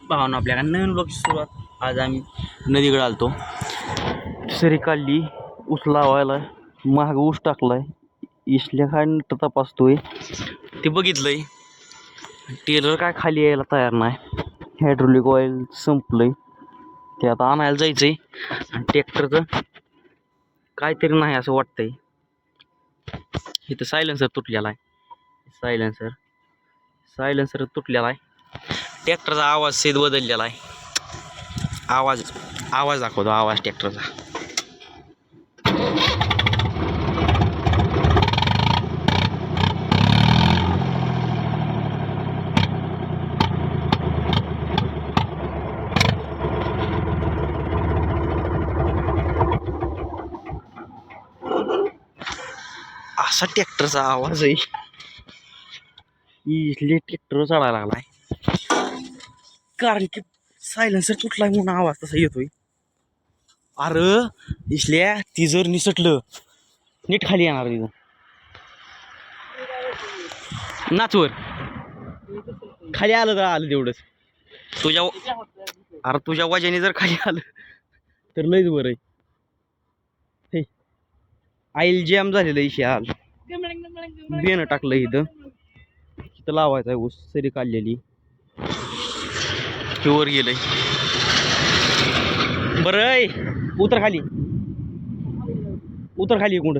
भावना आपल्याला नवीन ब्लॉगची सुरुवात. आज आम्ही नदीकडे आलतो, सरी काढली, ऊस लावायला, महाग ऊस टाकलाय. इसल्या काय नीट तपासतोय ते बघितलंय. टेलर काय खाली यायला तयार नाही. हायड्रोलिक ऑइल संपलंय, ते आता आणायला जायचंय. आणि ट्रॅक्टरचं काहीतरी नाही असं वाटतंय. इथं सायलेन्सर तुटलेला आहे. सायलेन्सर तुटलेला आहे. ट्रॅक्टरचा आवाज सहित बदललेला आहे. आवाज दाखवतो, आवाज ट्रॅक्टरचा. असा ट्रॅक्टरचा आवाज आहे. इथले ट्रॅक्टर चढायला लागलाय, कारण की सायलेन्सर तुटलाय म्हणून आवाज तसा येतोय. अरे इसल्या ती जर निसटलं नीट खाली येणार तिथं. नाचवर खाली आलं तर आलं तेवढंच. तुझ्या वजाने जर खाली आलं तर लयच बरं आहे. आईल जॅम झालेलं इशे हाल. बेन टाकलं इथं लावायचं आहे ऊस. सरी काढलेली वर गेलंय. बरं उतर खाली कुठं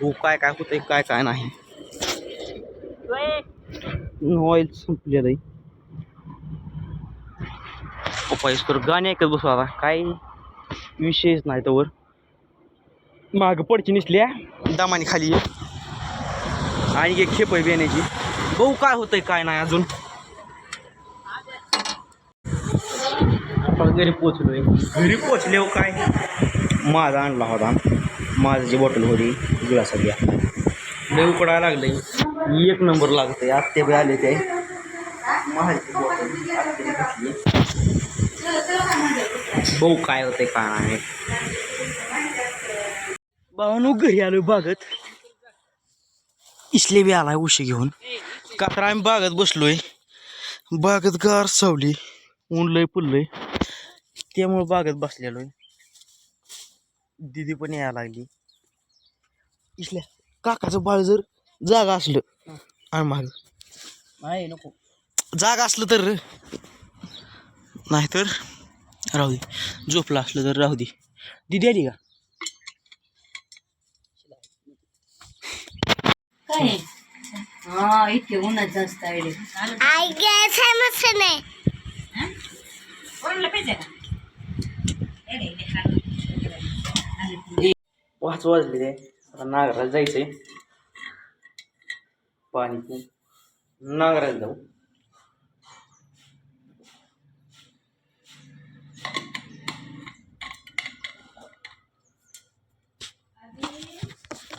हो. काय होतंय काय नाही. ऑइल संपलेलं आहे. पप्पाईस तर गाणे ऐकत बसू आता, काय विषयच नाही. तर वर माग पडची निसल्या दामाने खाली आणि एक खेप आहे बेण्याची. बघू काय होतंय काय नाही अजून. आपण घरी पोचले काय माझा आणला होता. माझी बॉटल होती गिलासा लय उकडायला लागले. एक नंबर लागतंय. आत्ते बी आले ते माझी बॉटल बघू काय होतंय काय नाही. भावानो घरी आलोय बागत. इसले बी आलाय उशी घेऊन. का तर आम्ही बागत बसलोय. बागत गार सावली, ऊन लय पुरलंय, त्यामुळे बागत बसलेलोय. दिदी पण यायला लागली. इसल्या काकाचं बाळ जर जागा असलं आणि माग नाही नको जागा असलं तर, नाहीतर राहू दे. झोपलं असलं तर राहू दे. दिदी आली का? काय हा इतके उन्हात जास्त आहे. वाच वाजले ते. आता नागराला जायचंय. पाणी पिऊन नागराला जाऊ.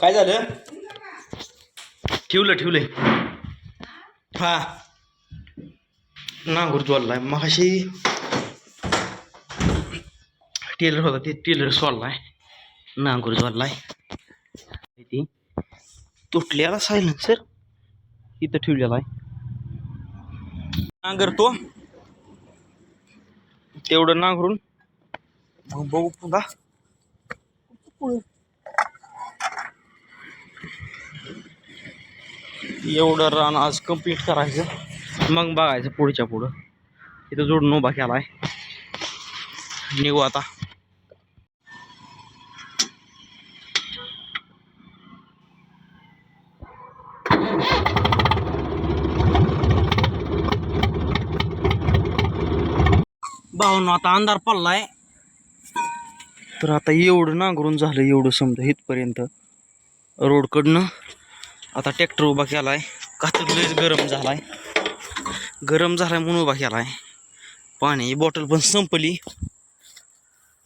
काय झालं? ठेवलंय हा. नांगूर जोडलाय मगाशी. टेलर होता ते टेलर सोडलाय. नांगूर जोडलाय. ती तुटलेला सायलेन्सर इथं ठेवलेला आहे. नांगरतो तेवढं नांगरून बघू पुन्हा. एवढं रान आज कंप्लीट करायचं, मग बघायचं पुढच्या पुढं. इथं जोडून उभा केलाय. निघू आता. भावनो आता अंधार पडलाय. तर आता एवढं नांगरून झालं, एवढं समजा इथपर्यंत रोडकडनं. आता ट्रॅक्टर उभा केलाय. का तर लयच गरम झालाय म्हणून उभा केलाय. पाण्याची बॉटल पण संपली.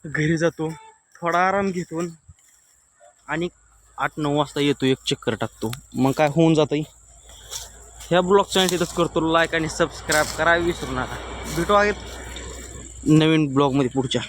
घरी जातो, थोडा आराम घेतो आणि 8-9 वाजता येतो, एक चक्कर टाकतो, मग काय होऊन जातंय. ह्या ब्लॉगचा तिथंच करतो. लाईक आणि सबस्क्राईब करायला विसरू नका. भेटू आहे नवीन ब्लॉगमध्ये पुढच्या.